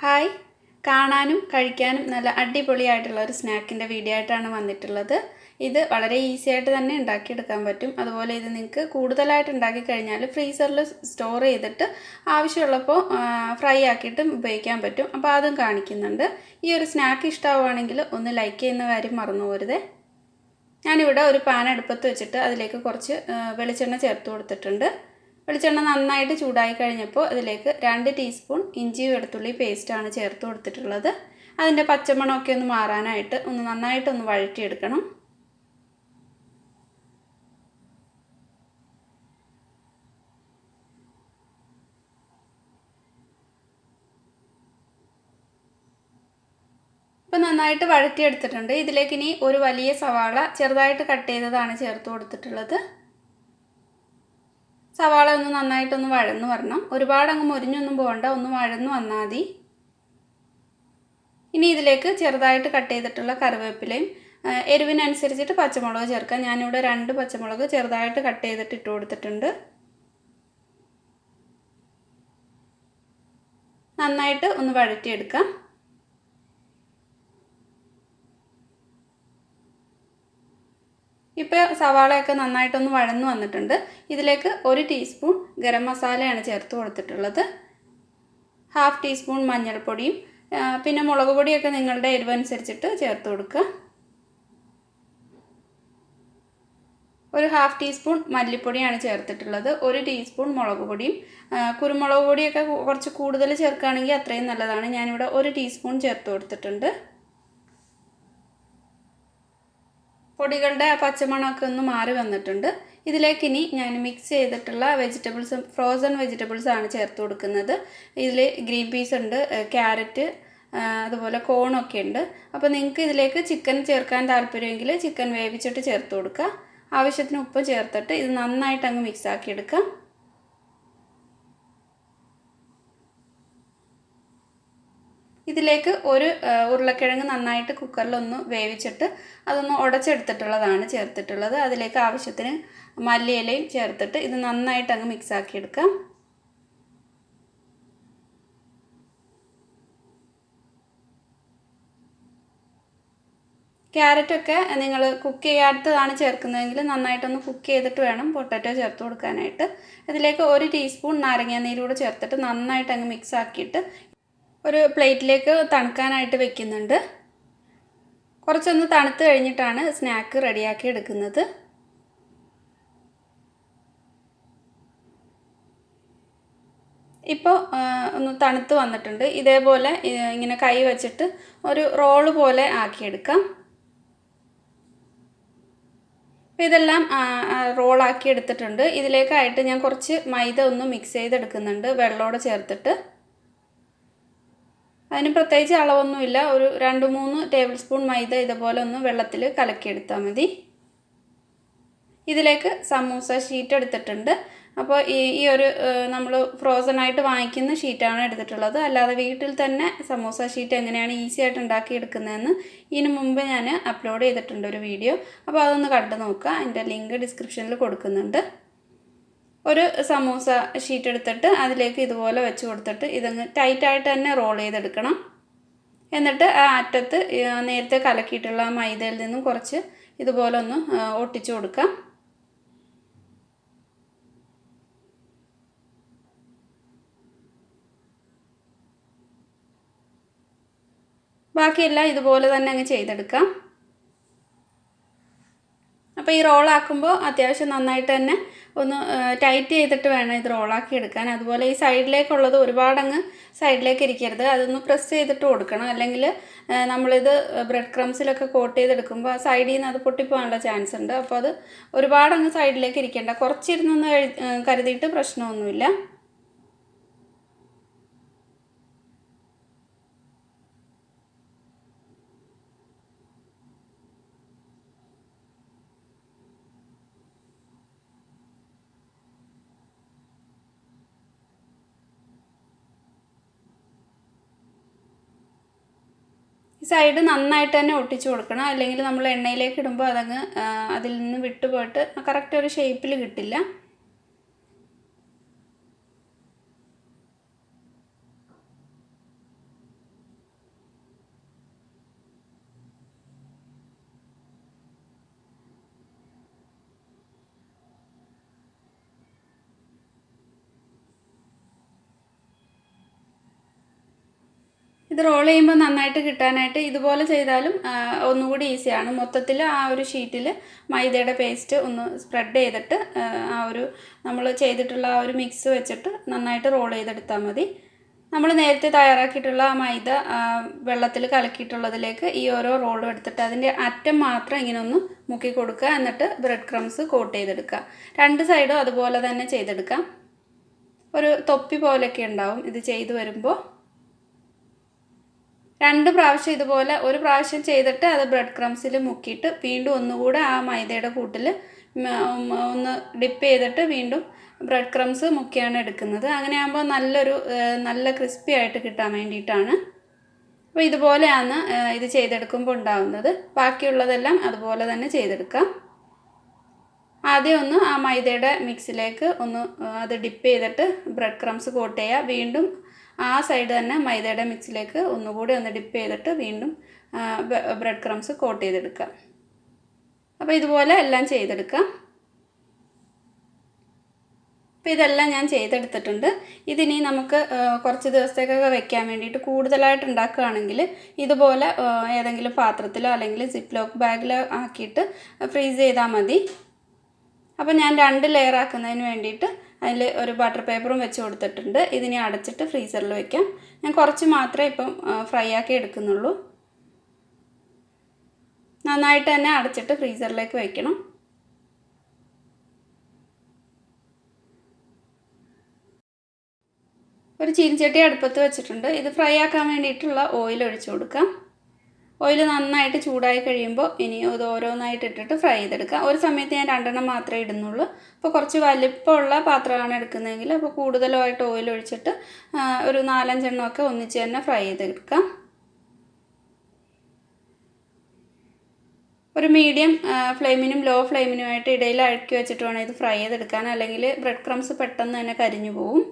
Hi, കാണാനും കഴിക്കാനും നല്ല അടിപൊളിയായിട്ടുള്ള ഒരു സ്നാക്കിൻ്റെ വീഡിയോ ആയിട്ടാണ് വന്നിട്ടുള്ളത്. ഇത് വളരെ ഈസി ആയിട്ട് തന്നെ ഉണ്ടാക്കിയെടുക്കാൻ പറ്റും. അതുപോലെ ഇത് നിങ്ങൾക്ക് കൂടുതലായിട്ട് ഉണ്ടാക്കി കഴിഞ്ഞാൽ ഫ്രീസറിൽ സ്റ്റോർ ചെയ്തിട്ട് ആവശ്യമുള്ളപ്പോൾ ഫ്രൈ ആക്കിയിട്ടും ഉപയോഗിക്കാൻ പറ്റും. അപ്പോൾ അതും കാണിക്കുന്നുണ്ട്. ഈ ഒരു സ്നാക്ക് ഇഷ്ടമാവുകയാണെങ്കിൽ ഒന്ന് ലൈക്ക് ചെയ്യുന്ന കാര്യം മറന്നു പോരുതേ. ഞാനിവിടെ ഒരു പാൻ അടുപ്പത്ത് വെച്ചിട്ട് അതിലേക്ക് കുറച്ച് വെളിച്ചെണ്ണ ചേർത്ത് കൊടുത്തിട്ടുണ്ട്. വെളിച്ചെണ്ണ നന്നായിട്ട് ചൂടായി കഴിഞ്ഞപ്പോൾ അതിലേക്ക് 2 ടീസ്പൂൺ ഇഞ്ചി വെളുത്തുള്ളി പേസ്റ്റാണ് ചേർത്ത് കൊടുത്തിട്ടുള്ളത്. അതിൻ്റെ പച്ചമണമൊക്കെ ഒന്ന് മാറാനായിട്ട് നന്നായിട്ടൊന്ന് വഴറ്റിയെടുക്കണം. ഇപ്പം നന്നായിട്ട് വഴറ്റിയെടുത്തിട്ടുണ്ട്. ഇതിലേക്ക് ഇനി ഒരു വലിയ സവാള ചെറുതായിട്ട് കട്ട് ചെയ്തതാണ് ചേർത്ത് കൊടുത്തിട്ടുള്ളത്. സവാള ഒന്ന് നന്നായിട്ടൊന്ന് വഴന്ന് വരണം. ഒരുപാട് അങ്ങ് മുരിഞ്ഞൊന്നും പോകണ്ട, ഒന്ന് വഴന്ന് വന്നാൽ മതി. ഇനി ഇതിലേക്ക് ചെറുതായിട്ട് കട്ട് ചെയ്തിട്ടുള്ള കറിവേപ്പിലയും എരിവിനനുസരിച്ചിട്ട് പച്ചമുളക് ചേർക്കാം. ഞാനിവിടെ 2 പച്ചമുളക് ചെറുതായിട്ട് കട്ട് ചെയ്തിട്ട് ഇട്ട് കൊടുത്തിട്ടുണ്ട്. നന്നായിട്ട് ഒന്ന് വഴറ്റിയെടുക്കാം. ഇപ്പോൾ സവാളയൊക്കെ നന്നായിട്ടൊന്ന് വഴന്നു വന്നിട്ടുണ്ട്. ഇതിലേക്ക് 1 ടീസ്പൂൺ ഗരം മസാലയാണ് ചേർത്ത് കൊടുത്തിട്ടുള്ളത്. 1/2 ടീസ്പൂൺ മഞ്ഞൾപ്പൊടിയും പിന്നെ മുളക് പൊടിയൊക്കെ നിങ്ങളുടെ എരിവനുസരിച്ചിട്ട് ചേർത്ത് കൊടുക്കുക. ഒരു 1/2 ടീസ്പൂൺ മല്ലിപ്പൊടിയാണ് ചേർത്തിട്ടുള്ളത്. 1 ടീസ്പൂൺ മുളക് പൊടിയും കുരുമുളക് പൊടിയൊക്കെ കുറച്ച് കൂടുതൽ ചേർക്കുകയാണെങ്കിൽ അത്രയും നല്ലതാണ്. ഞാനിവിടെ 1 ടീസ്പൂൺ ചേർത്ത് കൊടുത്തിട്ടുണ്ട്. പൊടികളുടെ പച്ചമണമൊക്കെ ഒന്ന് മാറി വന്നിട്ടുണ്ട്. ഇതിലേക്ക് ഇനി ഞാൻ മിക്സ് ചെയ്തിട്ടുള്ള ഫ്രോസൺ വെജിറ്റബിൾസ് ആണ് ചേർത്ത് കൊടുക്കുന്നത്. ഇതിൽ ഗ്രീൻ പീസ് ഉണ്ട്, ക്യാരറ്റ്, അതുപോലെ കോണൊക്കെ ഉണ്ട്. അപ്പോൾ നിങ്ങൾക്ക് ഇതിലേക്ക് ചിക്കൻ ചേർക്കാൻ താല്പര്യമെങ്കിൽ ചിക്കൻ വേവിച്ചിട്ട് ചേർത്ത് കൊടുക്കുക. ആവശ്യത്തിന് ഉപ്പ് ചേർത്തിട്ട് ഇത് നന്നായിട്ട് അങ്ങ് മിക്സ് ആക്കിയെടുക്കാം. ഇതിലേക്ക് ഒരു ഉരുളക്കിഴങ്ങ് നന്നായിട്ട് കുക്കറിലൊന്ന് വേവിച്ചിട്ട് അതൊന്ന് ഉടച്ചെടുത്തിട്ടുള്ളതാണ് ചേർത്തിട്ടുള്ളത്. അതിലേക്ക് ആവശ്യത്തിന് മല്ലിയിലയും ചേർത്തിട്ട് ഇത് നന്നായിട്ട് അങ്ങ് മിക്സ് ആക്കിയെടുക്കാം. ക്യാരറ്റൊക്കെ നിങ്ങൾ കുക്ക് ചെയ്യാത്തതാണ് ചേർക്കുന്നതെങ്കിൽ നന്നായിട്ടൊന്ന് കുക്ക് ചെയ്തിട്ട് വേണം പൊട്ടാറ്റോ ചേർത്ത് കൊടുക്കാനായിട്ട്. ഇതിലേക്ക് 1 ടീസ്പൂൺ നാരങ്ങാനീരൂടെ ചേർത്തിട്ട് നന്നായിട്ട് അങ്ങ് മിക്സ് ആക്കിയിട്ട് ഒരു പ്ലേറ്റിലേക്ക് തണുക്കാനായിട്ട് വെക്കുന്നുണ്ട്. കുറച്ചൊന്ന് തണുത്ത് കഴിഞ്ഞിട്ടാണ് സ്നാക്ക് റെഡിയാക്കി എടുക്കുന്നത്. ഇപ്പോൾ ഒന്ന് തണുത്ത് വന്നിട്ടുണ്ട്. ഇതേപോലെ ഇങ്ങനെ കൈ വെച്ചിട്ട് ഒരു റോള് പോലെ ആക്കിയെടുക്കാം. ഇതെല്ലാം റോളാക്കി എടുത്തിട്ടുണ്ട്. ഇതിലേക്കായിട്ട് ഞാൻ കുറച്ച് മൈദ ഒന്ന് മിക്സ് ചെയ്തെടുക്കുന്നുണ്ട് വെള്ളത്തോടെ ചേർത്തിട്ട്. അതിന് പ്രത്യേകിച്ച് അളവൊന്നുമില്ല. ഒരു 2-3 ടേബിൾ സ്പൂൺ മൈദ ഇതുപോലെ ഒന്ന് വെള്ളത്തിൽ കലക്കിയെടുത്താൽ മതി. ഇതിലേക്ക് സമൂസ ഷീറ്റ് എടുത്തിട്ടുണ്ട്. അപ്പോൾ ഈ ഒരു നമ്മൾ ഫ്രോസണായിട്ട് വാങ്ങിക്കുന്ന ഷീറ്റാണ് എടുത്തിട്ടുള്ളത്. അല്ലാതെ വീട്ടിൽ തന്നെ സമൂസ ഷീറ്റ് എങ്ങനെയാണ് ഈസി ആയിട്ട് ഉണ്ടാക്കിയെടുക്കുന്നതെന്ന് ഇതിനു മുമ്പ് ഞാൻ അപ്ലോഡ് ചെയ്തിട്ടുണ്ട് ഒരു വീഡിയോ. അപ്പോൾ അതൊന്ന് കണ്ടു നോക്കുക. അതിൻ്റെ ലിങ്ക് ഡിസ്ക്രിപ്ഷനിൽ കൊടുക്കുന്നുണ്ട്. ഒരു സമൂസ ഷീറ്റ് എടുത്തിട്ട് അതിലേക്ക് ഇതുപോലെ വെച്ച് കൊടുത്തിട്ട് ഇതങ്ങ് ടൈറ്റായിട്ട് തന്നെ റോൾ ചെയ്തെടുക്കണം. എന്നിട്ട് ആ അറ്റത്ത് നേരത്തെ കലക്കിയിട്ടുള്ള മൈദയിൽ നിന്നും കുറച്ച് ഇതുപോലെ ഒന്ന് ഒട്ടിച്ചു കൊടുക്കാം. ബാക്കിയെല്ലാം ഇതുപോലെ തന്നെ അങ്ങ് ചെയ്തെടുക്കാം. അപ്പോൾ ഈ റോളാക്കുമ്പോൾ അത്യാവശ്യം നന്നായിട്ട് തന്നെ ഒന്ന് ടൈറ്റ് ചെയ്തിട്ട് വേണം ഇത് റോളാക്കി എടുക്കാൻ. അതുപോലെ ഈ സൈഡിലേക്കുള്ളത് ഒരുപാടങ്ങ് സൈഡിലേക്ക് ഇരിക്കരുത്. അതൊന്ന് പ്രസ് ചെയ്തിട്ട് കൊടുക്കണം. അല്ലെങ്കിൽ നമ്മളിത് ബ്രെഡ് ക്രംസിലൊക്കെ കോട്ട് ചെയ്തെടുക്കുമ്പോൾ ആ സൈഡിൽ നിന്ന് അത് പൊട്ടിപ്പോകാനുള്ള ചാൻസ് ഉണ്ട്. അപ്പോൾ അത് ഒരുപാടങ്ങ് സൈഡിലേക്ക് ഇരിക്കേണ്ട, കുറച്ചിരുന്നൊന്ന് കരുതിയിട്ട് പ്രശ്നമൊന്നുമില്ല. ഈ സൈഡ് നന്നായിട്ട് തന്നെ ഒട്ടിച്ചു കൊടുക്കണം. അല്ലെങ്കിൽ നമ്മൾ എണ്ണയിലേക്ക് ഇടുമ്പോൾ അതങ്ങ് അതിൽ നിന്ന് വിട്ടുപോയിട്ട് കറക്റ്റ് ഒരു ഷേപ്പിൽ കിട്ടില്ല. ഇത് റോൾ ചെയ്യുമ്പോൾ നന്നായിട്ട് കിട്ടാനായിട്ട് ഇതുപോലെ ചെയ്താലും ഒന്നുകൂടി ഈസിയാണ്. മൊത്തത്തിൽ ആ ഒരു ഷീറ്റിൽ മൈദയുടെ പേസ്റ്റ് ഒന്ന് സ്പ്രെഡ് ചെയ്തിട്ട് നമ്മൾ ചെയ്തിട്ടുള്ള ആ ഒരു മിക്സ് വെച്ചിട്ട് നന്നായിട്ട് റോൾ ചെയ്തെടുത്താൽ മതി. നമ്മൾ നേരത്തെ തയ്യാറാക്കിയിട്ടുള്ള ആ മൈദ വെള്ളത്തിൽ കലക്കിയിട്ടുള്ളതിലേക്ക് ഈ ഓരോ റോളും എടുത്തിട്ട് അതിൻ്റെ അറ്റം മാത്രം ഇങ്ങനെ ഒന്ന് മുക്കി കൊടുക്കുക. എന്നിട്ട് ബ്രെഡ് ക്രംസ് കോട്ട് ചെയ്തെടുക്കുക. രണ്ട് സൈഡും അതുപോലെ തന്നെ ചെയ്തെടുക്കാം. ഒരു തൊപ്പി പോലെയൊക്കെ ഉണ്ടാവും ഇത് ചെയ്തു വരുമ്പോൾ. 2 പ്രാവശ്യം ഇതുപോലെ ഒരു പ്രാവശ്യം ചെയ്തിട്ട് അത് ബ്രെഡ് ക്രംസിൽ മുക്കിയിട്ട് വീണ്ടും ഒന്നുകൂടെ ആ മൈദയുടെ കൂട്ടിൽ ഒന്ന് ഡിപ്പ് ചെയ്തിട്ട് വീണ്ടും ബ്രെഡ് ക്രംസ് മുക്കിയാണ് എടുക്കുന്നത്. അങ്ങനെ ആകുമ്പോൾ നല്ല ക്രിസ്പി ആയിട്ട് കിട്ടാൻ വേണ്ടിയിട്ടാണ്. അപ്പോൾ ഇതുപോലെയാണ് ഇത് ചെയ്തെടുക്കുമ്പോൾ ഉണ്ടാകുന്നത്. ബാക്കിയുള്ളതെല്ലാം അതുപോലെ തന്നെ ചെയ്തെടുക്കാം. ആദ്യം ഒന്ന് ആ മൈദയുടെ മിക്സിലേക്ക് ഒന്ന് അത് ഡിപ്പ് ചെയ്തിട്ട് ബ്രെഡ് ക്രംസ് കോട്ട് ചെയ്യുക. വീണ്ടും ആ സൈഡ് തന്നെ മൈദയുടെ മിക്സിലേക്ക് ഒന്നുകൂടി ഒന്ന് ഡിപ്പ് ചെയ്തിട്ട് വീണ്ടും ബ്രെഡ് ക്രംസ് കോട്ട് ചെയ്തെടുക്കുക. അപ്പോൾ ഇതുപോലെ എല്ലാം ചെയ്തെടുക്കാം. അപ്പോൾ ഇതെല്ലാം ഞാൻ ചെയ്തെടുത്തിട്ടുണ്ട്. ഇതിനി നമുക്ക് കുറച്ച് ദിവസത്തേക്കൊക്കെ വെക്കാൻ വേണ്ടിയിട്ട് കൂടുതലായിട്ട് ഉണ്ടാക്കുകയാണെങ്കിൽ ഇതുപോലെ ഏതെങ്കിലും പാത്രത്തിലോ അല്ലെങ്കിൽ സിപ്പ് ലോക്ക് ബാഗിലോ ആക്കിയിട്ട് ഫ്രീസ് ചെയ്താൽ മതി. അപ്പോൾ ഞാൻ 2 ലെയർ ആക്കുന്നതിന് വേണ്ടിയിട്ട് അതിൽ ഒരു ബട്ടർ പേപ്പറും വെച്ച് കൊടുത്തിട്ടുണ്ട്. ഇതിനെ അടച്ചിട്ട് ഫ്രീസറിൽ വയ്ക്കാം. ഞാൻ കുറച്ച് മാത്രമേ ഇപ്പം ഫ്രൈ ആക്കി എടുക്കുന്നുള്ളൂ. നന്നായിട്ട് തന്നെ അടച്ചിട്ട് ഫ്രീസറിലേക്ക് വയ്ക്കണം. ഒരു ചീനിച്ചട്ടി അടുപ്പത്ത് വെച്ചിട്ടുണ്ട്. ഇത് ഫ്രൈ ആക്കാൻ വേണ്ടിയിട്ടുള്ള ഓയിൽ ഒഴിച്ചു കൊടുക്കാം. ഓയിൽ നന്നായിട്ട് ചൂടായി കഴിയുമ്പോൾ ഇനി ഇത് ഓരോന്നായിട്ട് ഇട്ടിട്ട് ഫ്രൈ ചെയ്തെടുക്കാം. ഒരു സമയത്ത് ഞാൻ 2 എണ്ണം മാത്രമേ ഇടുന്നുള്ളൂ. അപ്പോൾ കുറച്ച് വലിപ്പമുള്ള പാത്രമാണ് എടുക്കുന്നതെങ്കിൽ അപ്പോൾ കൂടുതലായിട്ട് ഓയിൽ ഒഴിച്ചിട്ട് ഒരു 4-5 എണ്ണമൊക്കെ ഒന്നിച്ച് തന്നെ ഫ്രൈ ചെയ്തെടുക്കാം. ഒരു മീഡിയം ഫ്ലെയിമിനും ലോ ഫ്ലെയിമിനുമായിട്ട് ഇടയിൽ അഴുക്കി വെച്ചിട്ട് വേണം ഇത് ഫ്രൈ ചെയ്തെടുക്കാൻ. അല്ലെങ്കിൽ ബ്രെഡ് ക്രംസ് പെട്ടെന്ന് തന്നെ കരിഞ്ഞു പോവും.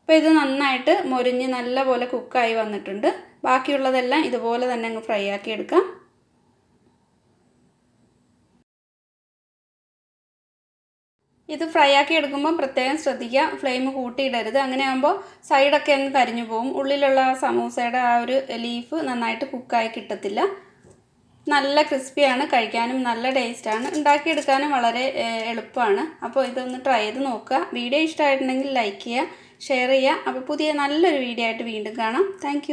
അപ്പോൾ ഇത് നന്നായിട്ട് മൊരിഞ്ഞ് നല്ലപോലെ കുക്കായി വന്നിട്ടുണ്ട്. ബാക്കിയുള്ളതെല്ലാം ഇതുപോലെ തന്നെ അങ്ങ് ഫ്രൈ ആക്കി എടുക്കാം. ഇത് ഫ്രൈ ആക്കി എടുക്കുമ്പോൾ പ്രത്യേകം ശ്രദ്ധിക്കുക, ഫ്ലെയിം കൂട്ടിയിടരുത്. അങ്ങനെ ആകുമ്പോൾ സൈഡൊക്കെ അങ്ങ് കരിഞ്ഞു പോകും. ഉള്ളിലുള്ള സമൂസയുടെ ആ ഒരു ലീഫ് നന്നായിട്ട് കുക്കായി കിട്ടത്തില്ല. നല്ല ക്രിസ്പിയാണ്, കഴിക്കാനും നല്ല ടേസ്റ്റാണ്, ഉണ്ടാക്കിയെടുക്കാനും വളരെ എളുപ്പമാണ്. അപ്പോൾ ഇതൊന്ന് ട്രൈ ചെയ്ത് നോക്കുക. വീഡിയോ ഇഷ്ടമായിട്ടുണ്ടെങ്കിൽ ലൈക്ക് ചെയ്യുക, ഷെയർ ചെയ്യുക. അപ്പോൾ പുതിയ നല്ലൊരു വീഡിയോ ആയിട്ട് വീണ്ടും കാണാം. താങ്ക്